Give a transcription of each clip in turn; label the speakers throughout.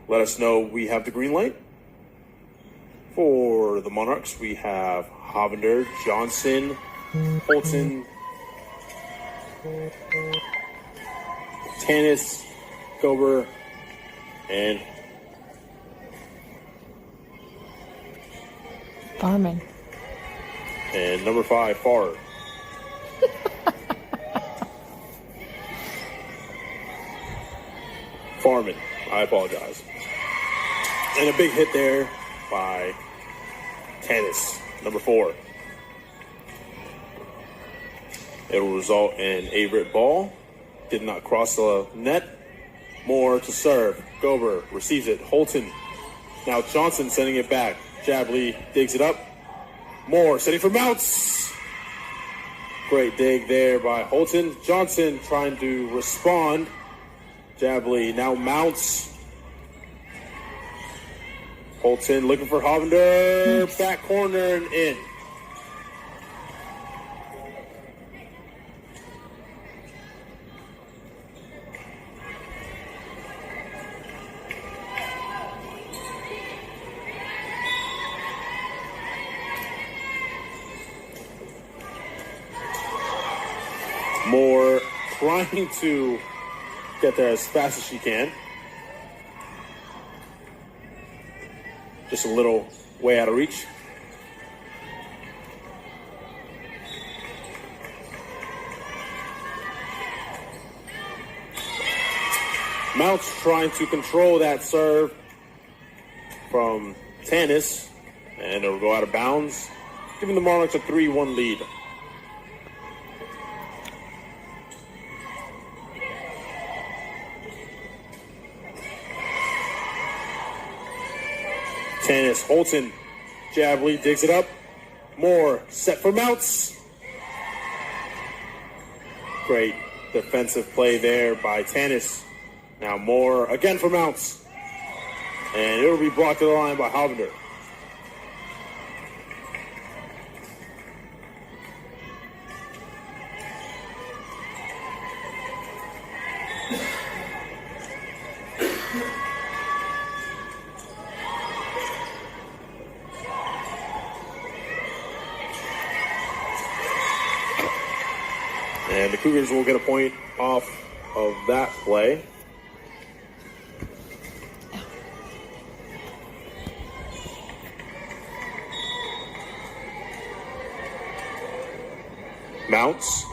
Speaker 1: let us know we have the green light. For the Monarchs, we have Hovender, Johnson, Holton, Tanis, Gober, and
Speaker 2: Farman.
Speaker 1: And number 5, Farr. Farman, I apologize. And a big hit there by Tanis, number 4. It will result in a rip ball. Did not cross the net. Moore to serve. Gober receives it. Holton. Now Johnson sending it back. Jabley digs it up. Moore setting for Mounts. Great dig there by Holton. Johnson trying to respond. Jabley now Mounts. Holton looking for Hovender. Back corner and in. Moore trying to get there as fast as she can. Just a little way out of reach. Mounts trying to control that serve from Tanis, and it'll go out of bounds, giving the Monarchs a 3-1 lead. Tanis, Holton, Jabley digs it up. Moore set for Mounts. Great defensive play there by Tanis. Now Moore again for Mounts. And it will be blocked to the line by Hovender. And the Cougars will get a point off of that play. Mounts.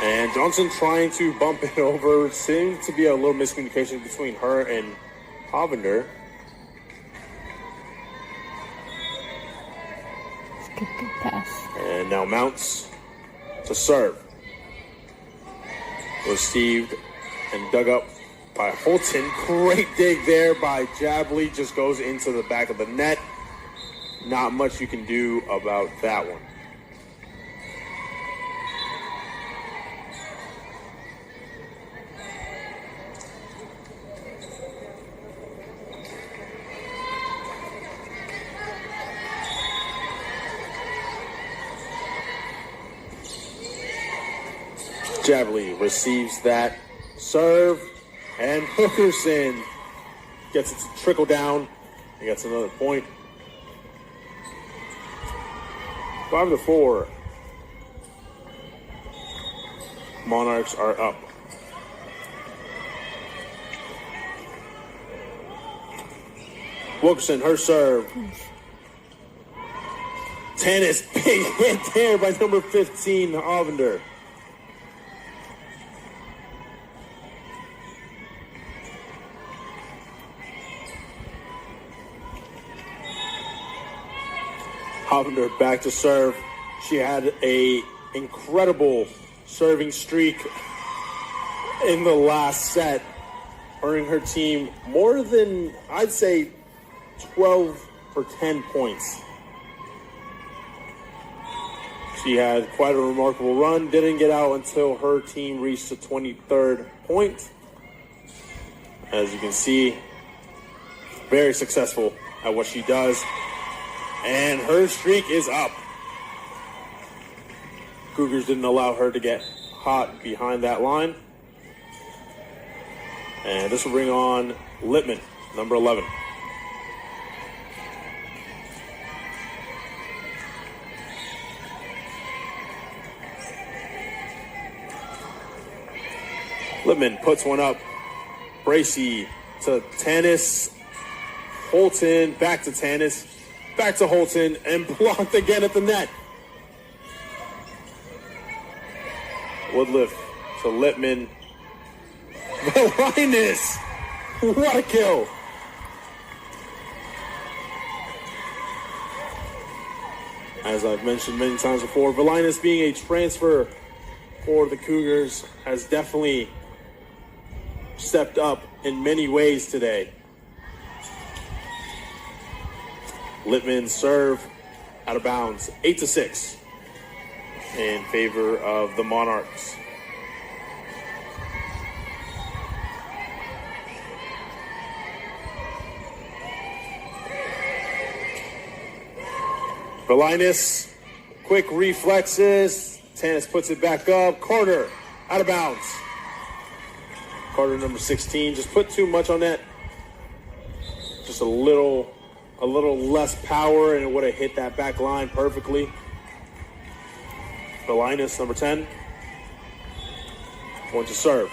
Speaker 1: And Johnson trying to bump it over. Seems to be a little miscommunication between her and Hovender.
Speaker 2: Good pass.
Speaker 1: And now Mounts to serve. Received and dug up by Holton. Great dig there by Jabley. Just goes into the back of the net. Not much you can do about that one. Jabley receives that serve, and Hookerson gets it to trickle down. He gets another point. 5-4. Monarchs are up. Wilkerson, her serve. Tanis, big hit there by number 15, Hovender. Hovender back to serve. She had a incredible serving streak in the last set, earning her team more than, I'd say, 12 or 10 points. She had quite a remarkable run. Didn't get out until her team reached the 23rd point. As you can see, very successful at what she does. And her streak is up. Cougars didn't allow her to get hot behind that line. And this will bring on Littman, number 11. Littman puts one up. Bracy to Tanis. Holton back to Tanis. Back to Holton and blocked again at the net. Woodliff to Littman. Velinas! What a kill! As I've mentioned many times before, Velinas being a transfer for the Cougars has definitely stepped up in many ways today. Littman serve out of bounds, 8-6 in favor of the Monarchs. Velinas, quick reflexes. Tanis puts it back up. Carter, out of bounds. Carter, number 16, just put too much on that. Just a little less power, and it would have hit that back line perfectly. Velinas, number 10, going to serve.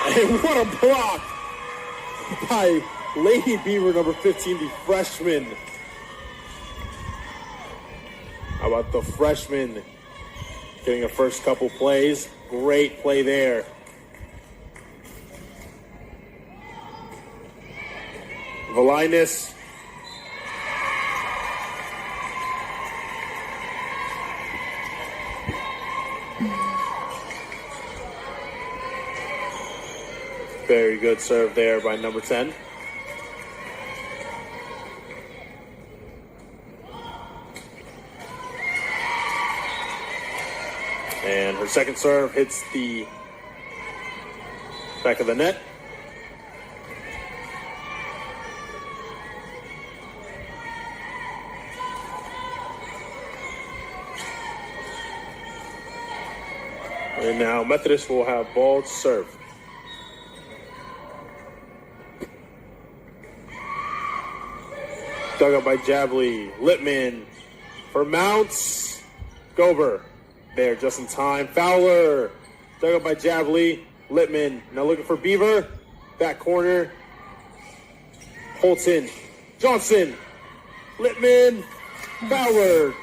Speaker 1: And what a block by Lady Beaver, number 15, the freshman. How about the freshman getting a first couple plays? Great play there. Velinas. Very good serve there by number 10. And her second serve hits the back of the net. And now Methodist will have ball to serve. Dug up by Jabley. Littman for Mounts. Gober there just in time. Fowler. Dug up by Jabley. Littman now looking for Beaver. Back corner. Holton. Johnson. Littman. Fowler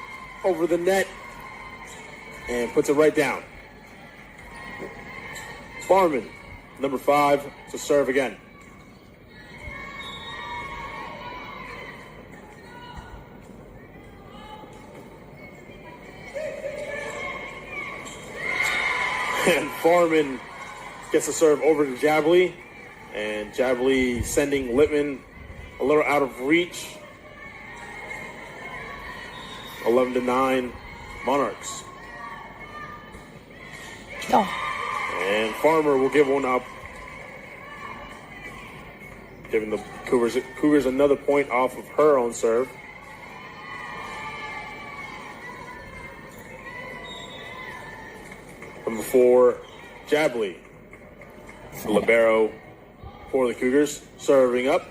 Speaker 1: over the net. And puts it right down. Farman, number 5, to serve again. And Farman gets the serve over to Jabley. And Jabley sending Littman a little out of reach. 11-9 Monarchs.
Speaker 2: Oh.
Speaker 1: And Farmer will give one up, giving the Cougars another point off of her own serve. Number 4, Jabley, the libero for the Cougars, serving up.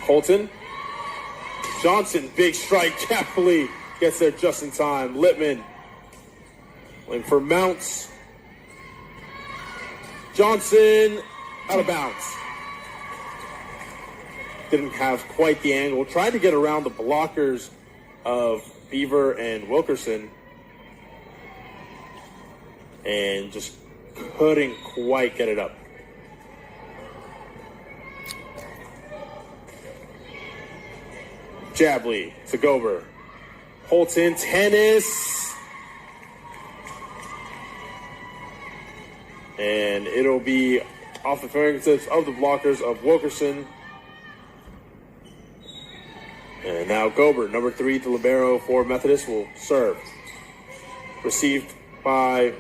Speaker 1: Holton. Johnson, big strike. Jabley gets there just in time. Littman waiting for Mounts. Johnson, out of bounds. Didn't have quite the angle. Tried to get around the blockers of Beaver and Wilkerson. And just couldn't quite get it up. Jabley to Gober. Holton, Tanis. And it'll be off the fingertips of the blockers of Wilkerson. And now Gober, number 3, the libero for Methodist, will serve. Received by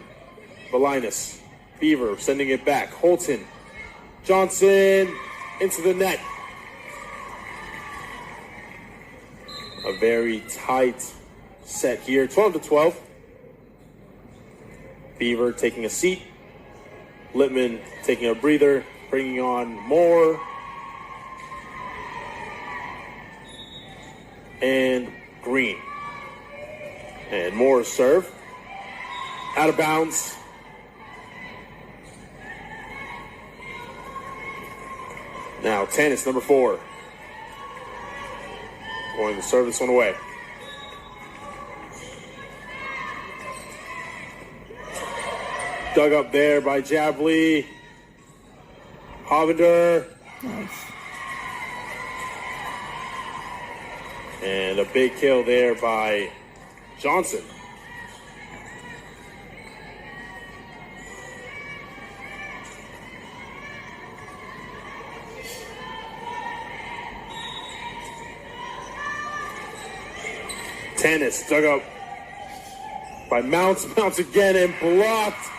Speaker 1: Velinas. Beaver sending it back. Holton. Johnson. into the net. A very tight set here, 12-12. Beaver taking a seat. Littman taking a breather, bringing on Moore. And Green. And Moore's serve. Out of bounds. Now tennis, number 4. Going to serve this one away. Dug up there by Jabli. Hovender.
Speaker 2: Nice.
Speaker 1: And a big kill there by Johnson. Tennis dug up by Mounts. Mounts again and blocked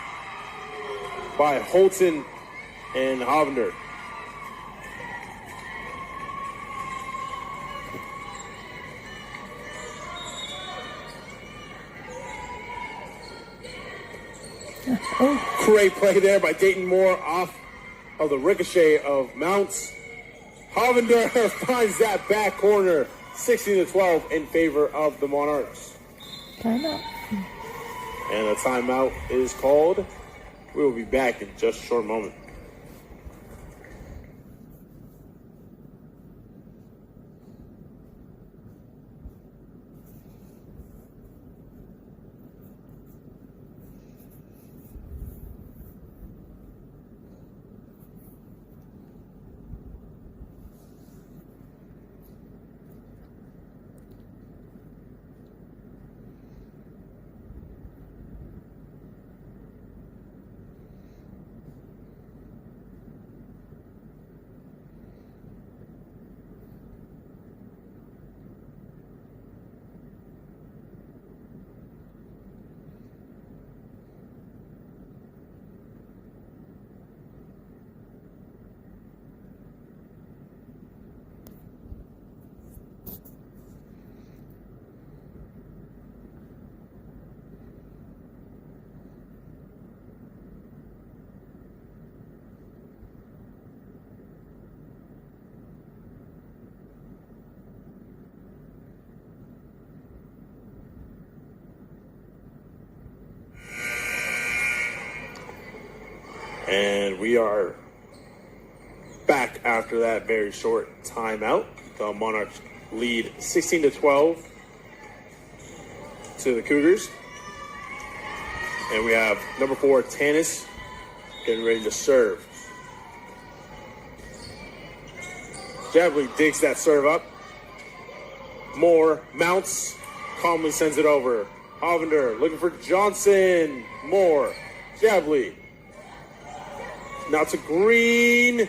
Speaker 1: by Holton and Hovender.
Speaker 2: Oh,
Speaker 1: Great play there by Dayton Moore off of the ricochet of Mounts. Hovender finds that back corner, 16-12 in favor of the Monarchs.
Speaker 2: timeout.
Speaker 1: And a timeout is called. We will be back in just a short moment. And we are back after that very short timeout. The Monarchs lead 16-12 to the Cougars. And we have number 4, Tanis, getting ready to serve. Jabli digs that serve up. Moore mounts, calmly sends it over. Hovender looking for Johnson. Moore, Jabli. Now to Green.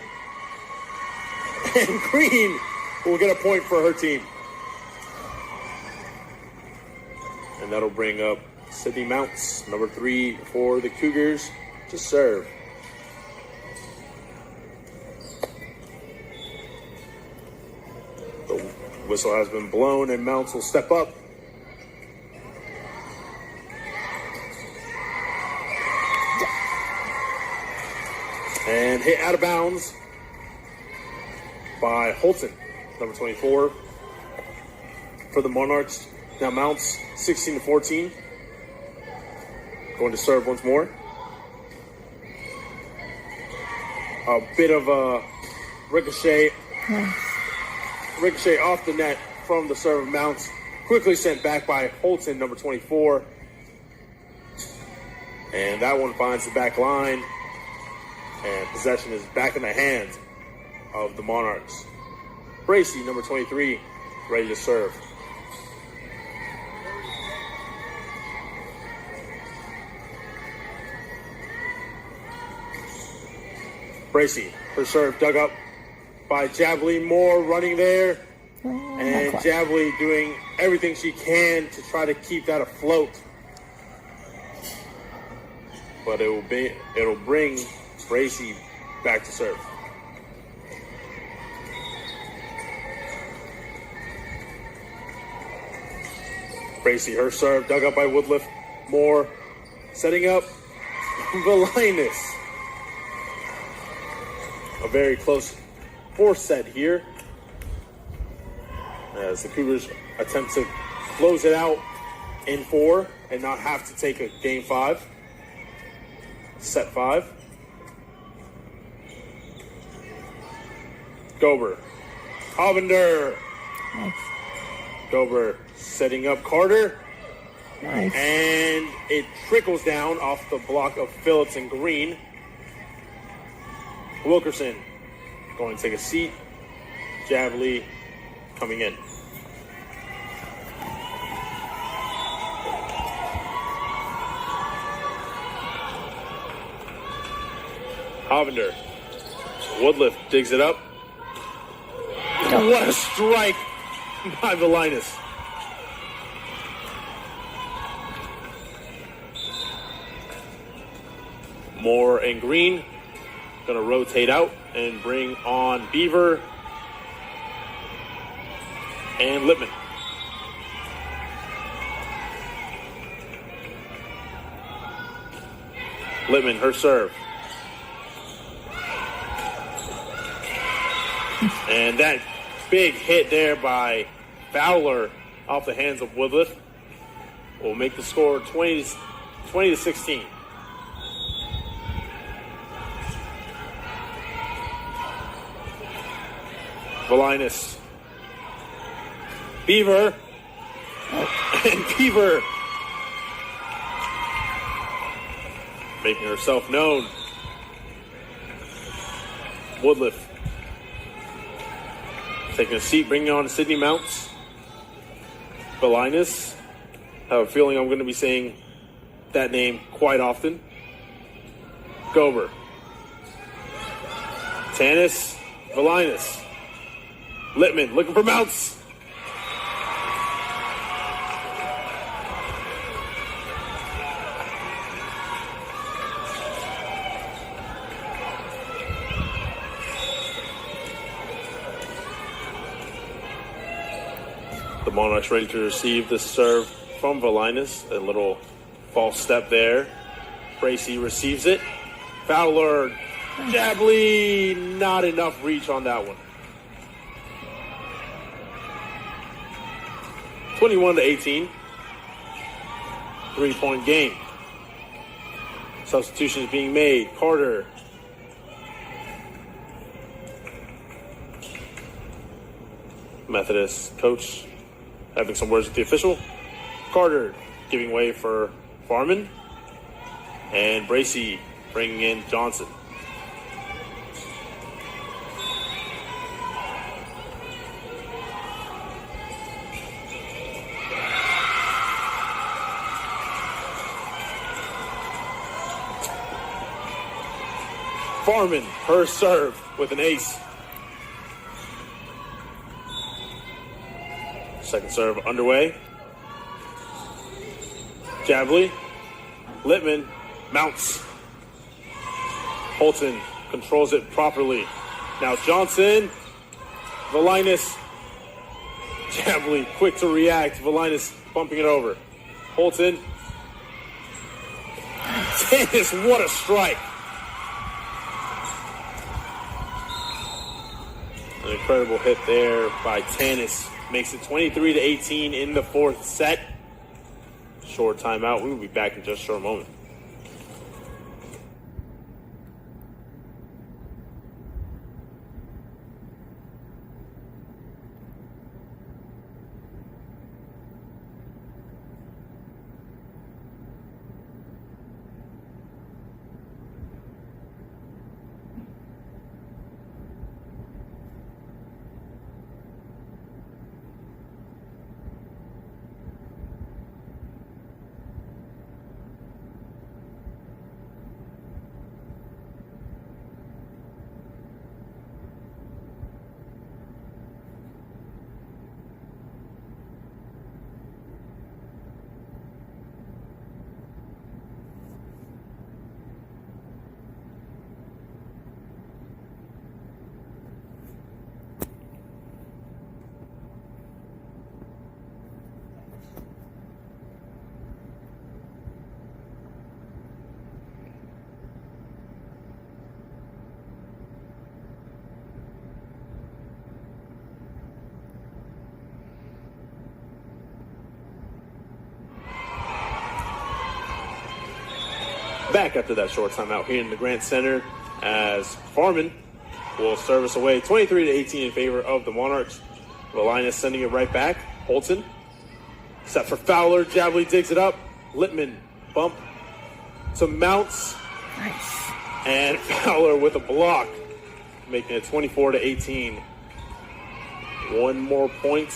Speaker 1: And Green will get a point for her team. And that'll bring up Sydney Mounts, number 3 for the Cougars, to serve. The whistle has been blown and Mounts will step up. And hit out of bounds by Holton, number 24 for the Monarchs. Now Mounts 16-14. Going to serve once more. A bit of a ricochet. Ricochet off the net from the serve of Mounts. Quickly sent back by Holton, number 24. And that one finds the back line. And possession is back in the hands of the Monarchs. Bracy, number 23, ready to serve. Bracy, her serve dug up by Jabli. Moore running there. And Jabli doing everything she can to try to keep that afloat. But it'll bring Bracy back to serve. Bracy, her serve, dug up by Woodliff. Moore setting up Valinas. A very close fourth set here, as the Cougars attempt to close it out in 4 and not have to take a game 5. Set 5. Gober. Hollander.
Speaker 2: Nice.
Speaker 1: Gober setting up Carter.
Speaker 2: Nice.
Speaker 1: And it trickles down off the block of Phillips and Green. Wilkerson going to take a seat. Javli coming in. Hollander. Woodliff digs it up. What a strike by Valinas. Moore and Green going to rotate out and bring on Beaver and Lippman. Lippman, her serve. And that big hit there by Fowler off the hands of Woodliff will make the score 20 to 16. Valinas. Beaver. And Beaver making herself known. Woodliff taking a seat, bringing on Sydney Mounts. Valinas. I have a feeling I'm going to be saying that name quite often. Gober. Tanis. Valinas. Littman looking for Mounts. The Monarchs ready to receive the serve from Valinas. A little false step there. Bracy receives it. Fowler. Javli. Not enough reach on that one. 21 to 18. 3-point game. Substitutions being made. Carter. Methodist coach having some words with the official. Carter giving way for Farman. And Bracy bringing in Johnson. Farman, her serve with an ace. Second serve underway. Javli. Littman. Mounts. Holton controls it properly. Now Johnson. Valinas. Javli quick to react. Valinas bumping it over. Holton. Tennis, what a strike. An incredible hit there by Tanis. Makes it 23 to 18 in the fourth set. Short timeout. We will be back in just a short moment. back after that short timeout here in the Grant Center as Farman will service away 23-18 in favor of the Monarchs. Valinas sending it right back. Holton set for Fowler. Jabley digs it up. Littman bump to Mounts.
Speaker 2: Nice.
Speaker 1: And Fowler with a block, making it 24-18. One more point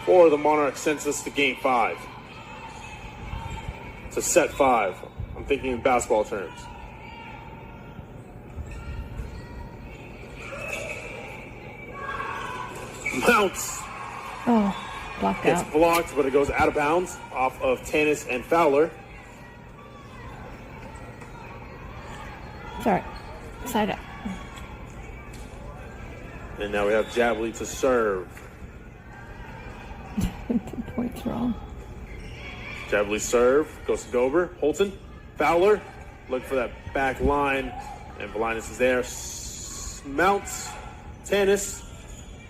Speaker 1: for the Monarchs sends us to game 5. To set 5. I'm thinking in basketball terms. Mounts.
Speaker 2: Oh, blocked
Speaker 1: It's
Speaker 2: out.
Speaker 1: blocked, but it goes out of bounds off of Tanis and Fowler.
Speaker 2: Sorry. Side up.
Speaker 1: And now we have Jabley to serve.
Speaker 2: 2 points wrong.
Speaker 1: Jabley serve, goes to Gober. Holton, Fowler, look for that back line. And Valinas is there. Mounts, Tanis,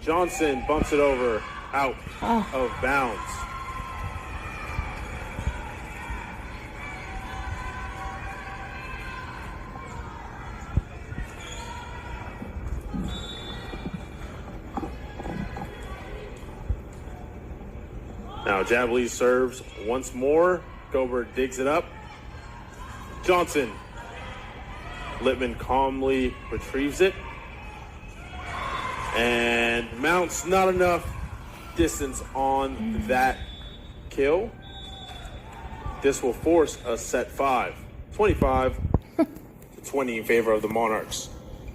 Speaker 1: Johnson bumps it over, out of bounds. Now Jabley serves once more. Gober digs it up. Johnson. Littman calmly retrieves it. And Mounts not enough distance on that kill. This will force a set 5. 25-20 in favor of the Monarchs.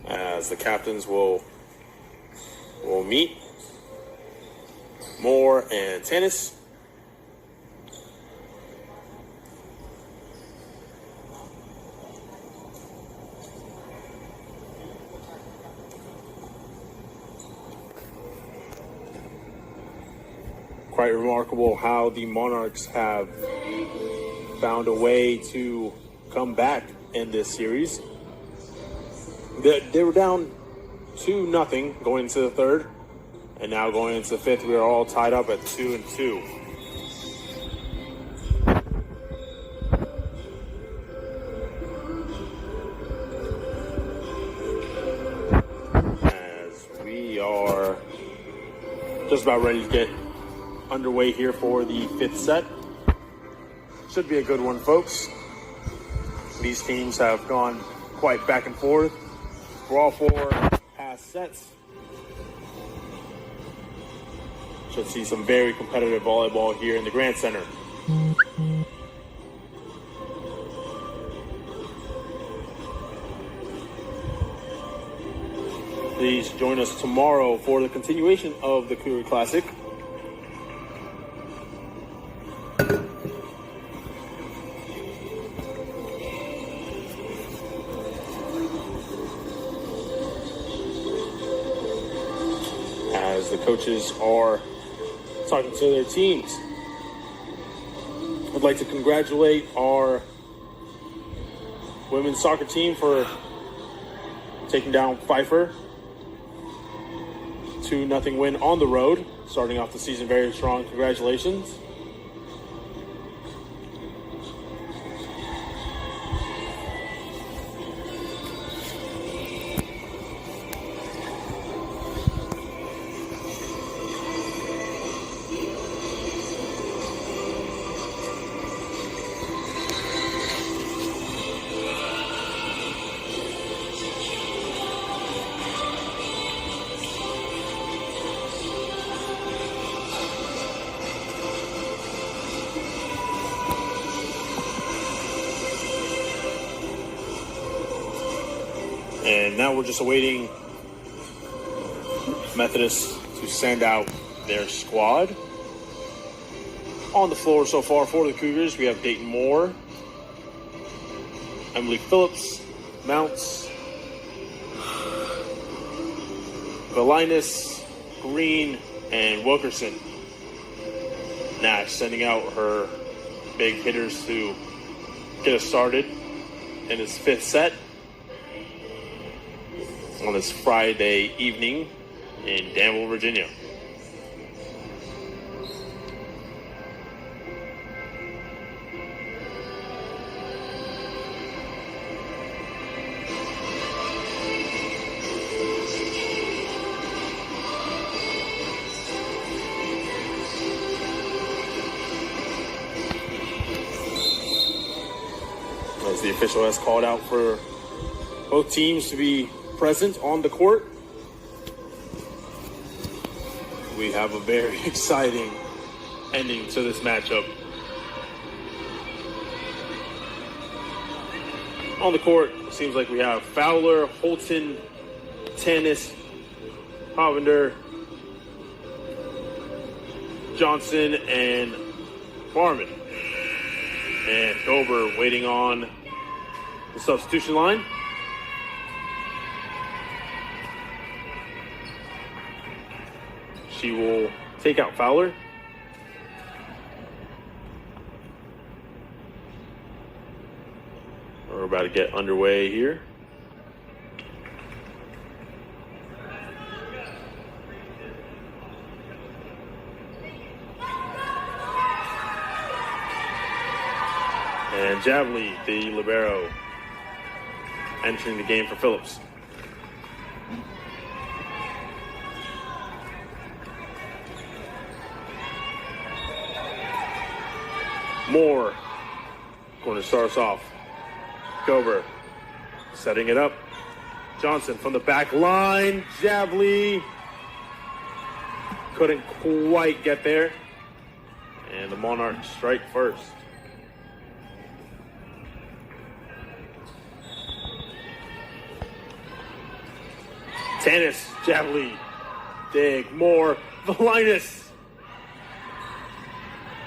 Speaker 1: As the captains will meet. Moore and Tanis. Quite remarkable how the Monarchs have found a way to come back in this series. They were down 2-0 going into the third, and now going into the fifth, we are all tied up at 2-2. As we are just about ready to get underway here for the fifth set. Should be a good one, folks. These teams have gone quite back and forth for all 4 past sets. Should see some very competitive volleyball here in the Grant Center. Please join us tomorrow for the continuation of the Cougar Classic. As the coaches are talking to their teams. I'd like to congratulate our women's soccer team for taking down Pfeiffer. 2-0 win on the road, starting off the season very strong. Congratulations. And now we're just awaiting Methodist to send out their squad. On the floor so far for the Cougars, we have Dayton Moore, Emily Phillips, Mounts, Valinas, Green, and Wilkerson. Nash sending out her big hitters to get us started in this fifth set on this Friday evening in Danville, Virginia. The official has called out for both teams to be present on the court. We have a very exciting ending to this matchup. On the court, it seems like we have Fowler, Holton, Tanis, Hovender, Johnson, and Farman. And Gober waiting on the substitution line. She will take out Fowler. We're about to get underway here. And Javli, the libero, entering the game for Phillips. Moore going to start us off. Gober setting it up. Johnson from the back line. Javli couldn't quite get there. And the Monarchs strike first. Tanis, Javli, dig, Moore, Valinas.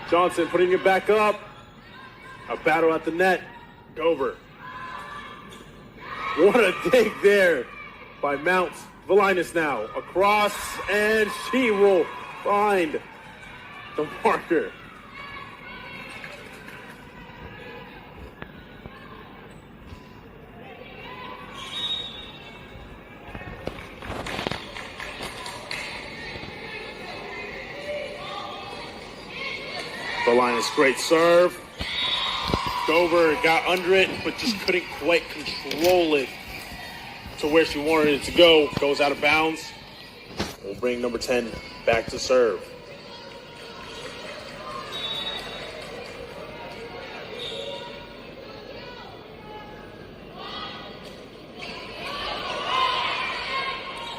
Speaker 1: Johnson putting it back up. A battle at the net. Gober. What a dig there by Mounts. Valinas now across, and she will find the marker. Valinas, great serve. Gober got under it, but just couldn't quite control it to where she wanted it to go. Goes out of bounds. We'll bring number 10 back to serve.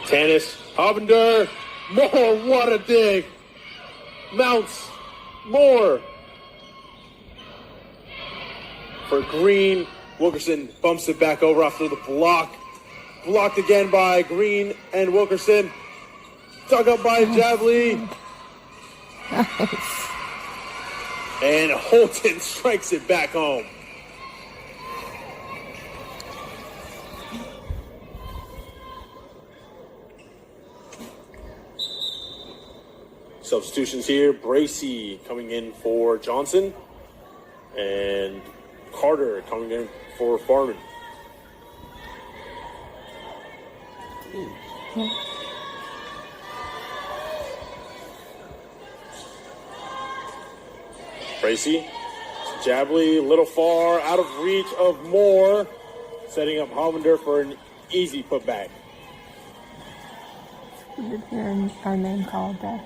Speaker 1: Tanis, Hovender, Moore, what a dig. Mounts, Moore. For Green, Wilkerson bumps it back over after the block. Blocked again by Green and Wilkerson. Dug up by Javli.
Speaker 2: Nice.
Speaker 1: And Holton strikes it back home. Substitutions here. Bracey coming in for Johnson. And Carter coming in for Farman. Bracey, Javli, a little far, out of reach of Moore, setting up Hovender for an easy putback.
Speaker 2: We did hear our name called there.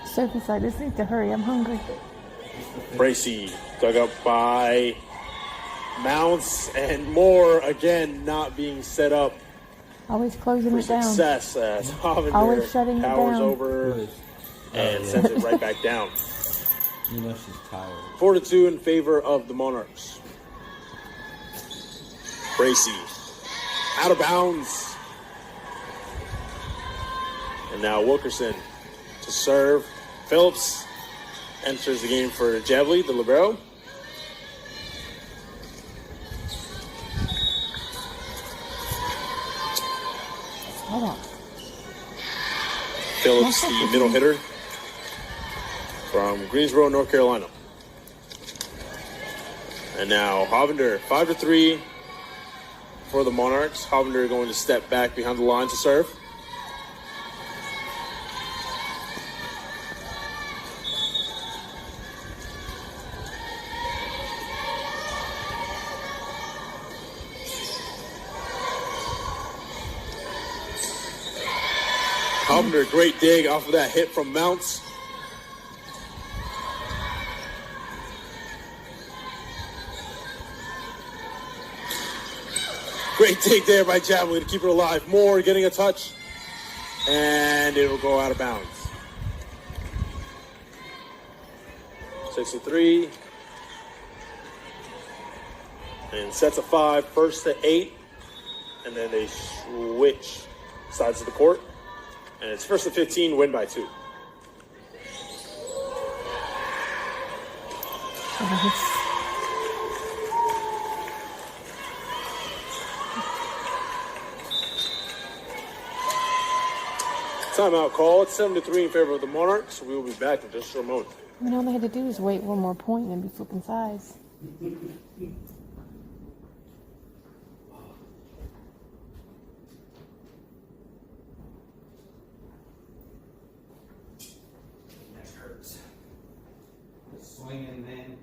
Speaker 2: Surface, I just need to hurry. I'm hungry.
Speaker 1: Bracey dug up by Mounts, and Moore again not being set up
Speaker 2: Always closing
Speaker 1: for
Speaker 2: it down.
Speaker 1: success as
Speaker 2: Always
Speaker 1: Hovender
Speaker 2: shutting it
Speaker 1: powers
Speaker 2: down.
Speaker 1: over and sends it right back down.
Speaker 3: You know she's tired.
Speaker 1: 4-2 in favor of the Monarchs. Bracey out of bounds. And now Wilkerson to serve. Phillips enters the game for Javli, the libero.
Speaker 2: Hold on.
Speaker 1: Phillips, the middle hitter from Greensboro, North Carolina. And now Hovender, 5-3 for the Monarchs. Hovender going to step back behind the line to serve. Hovender, great dig off of that hit from Mounts. Great dig there by Javelin to keep her alive. Moore getting a touch, and it will go out of bounds. 6-3. And sets of 5, first to 8. And then they switch sides of the court. And it's first to 15, win by 2. Timeout call. It's 7-3 in favor of the Monarchs. We will be back in just a moment.
Speaker 2: I mean, all they had to do was wait one more point and be flipping sides.
Speaker 3: That hurts. Swinging, man.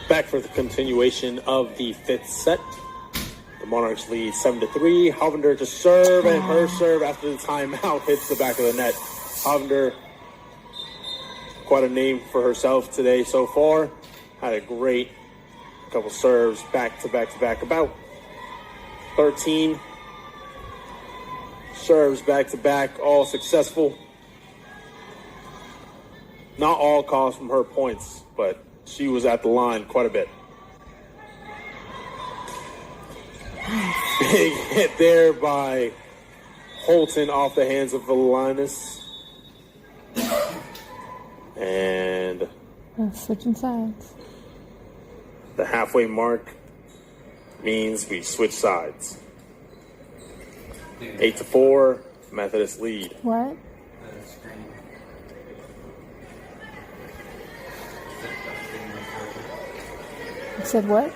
Speaker 1: Back for the continuation of the 5th set. The Monarchs lead 7-3. Hovender to serve, and her serve after the timeout hits the back of the net. Hovender, quite a name for herself today so far. Had a great couple serves back to back to back. About 13 serves back to back, all successful. Not all calls from her points, but she was at the line quite a bit. Big hit there by Holton off the hands of Valinas. And
Speaker 2: Switching sides.
Speaker 1: the halfway mark means we switch sides. 8-4, Methodist lead.
Speaker 2: What? You said what?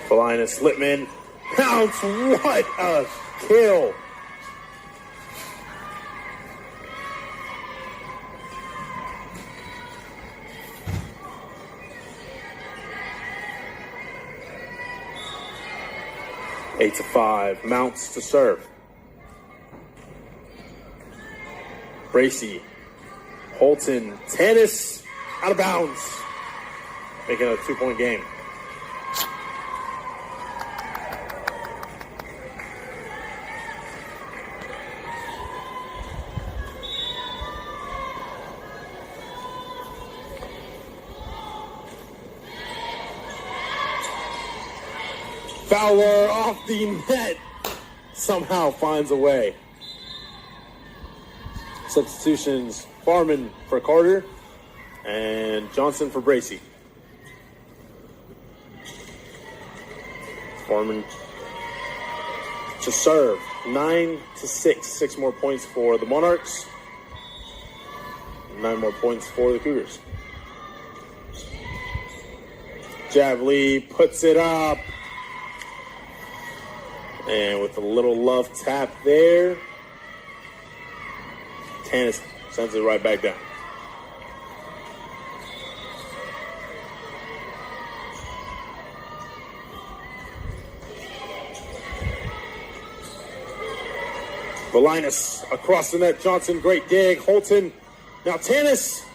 Speaker 1: Valinas Littman pounce. What a kill! Eight to 5, Mounts to serve. Bracy, Holton, tennis, out of bounds. Making a 2-point game. Fowler off the net, somehow finds a way. Substitutions, Farman for Carter and Johnson for Bracy. Farman to serve, 9-6, 6 more points for the Monarchs, 9 more points for the Cougars. Javli puts it up. And with a little love tap there, Tannis sends it right back down. Valinas across the net. Johnson, great dig. Holton. Now Tannis.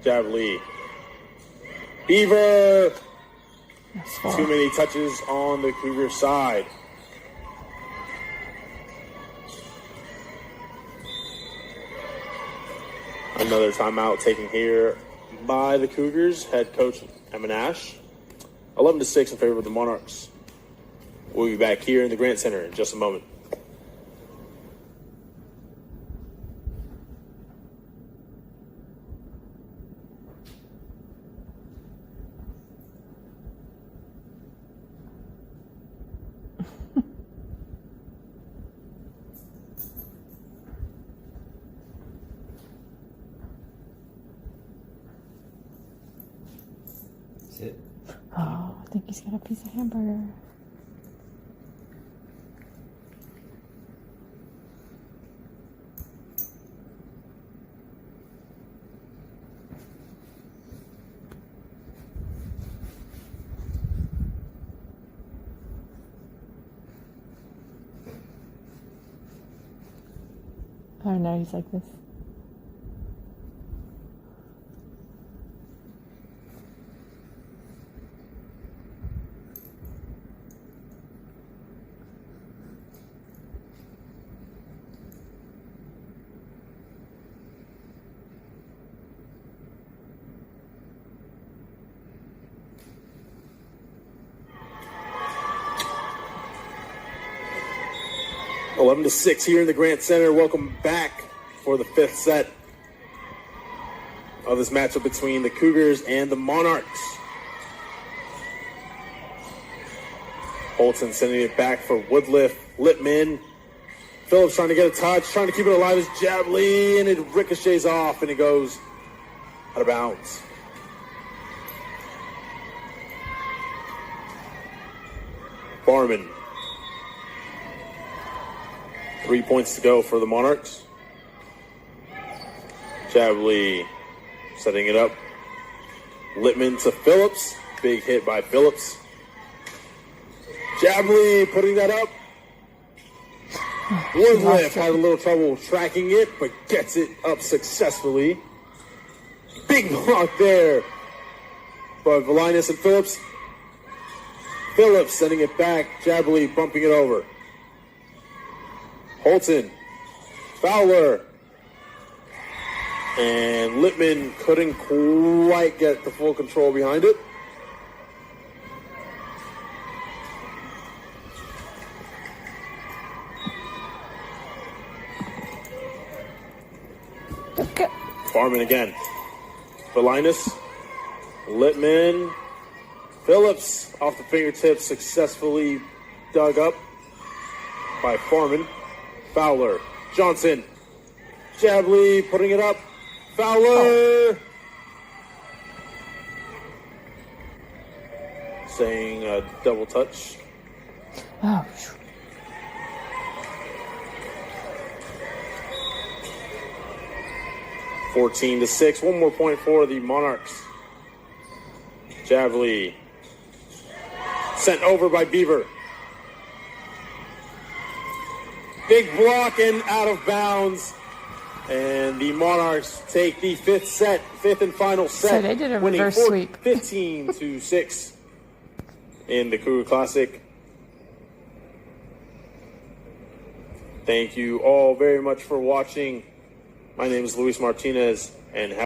Speaker 1: Javli. Beaver. Too many touches on the Cougar side. Another timeout taken here by the Cougars. Head coach Emma Nash. 11-6 in favor of the Monarchs. We'll be back here in the Grant Center in just a moment.
Speaker 3: Sit.
Speaker 2: Oh, I think he's got a piece of hamburger. Oh no, he's like this.
Speaker 1: Oh, 11-6 here in the Grant Center. Welcome back for the fifth set of this matchup between the Cougars and the Monarchs. Holton sending it back for Woodliff. Littman. Phillips trying to get a touch, trying to keep it alive as Jabley, and it ricochets off and it goes out of bounds. Barman. 3 points to go for the Monarchs. Jabley setting it up. Littman to Phillips. Big hit by Phillips. Jabley putting that up. Woodliff had a little trouble tracking it, but gets it up successfully. Big block there by Valinas and Phillips. Phillips sending it back. Jabley bumping it over. Holton. Fowler. And Littman couldn't quite get the full control behind it.
Speaker 2: Okay.
Speaker 1: Farman again. Valinas. Littman. Phillips off the fingertips, successfully dug up by Farman. Fowler. Johnson. Jabley putting it up. Fowler. Saying a double touch.
Speaker 2: Oh,
Speaker 1: 14-6. 1 more point for the Monarchs. Jabley sent over by Beaver. Big block and out of bounds. And the Monarchs take the fifth and final set.
Speaker 2: So they did a
Speaker 1: winning
Speaker 2: reverse sweep.
Speaker 1: 15-6 in the Cougar Classic. Thank you all very much for watching. My name is Luis Martinez, and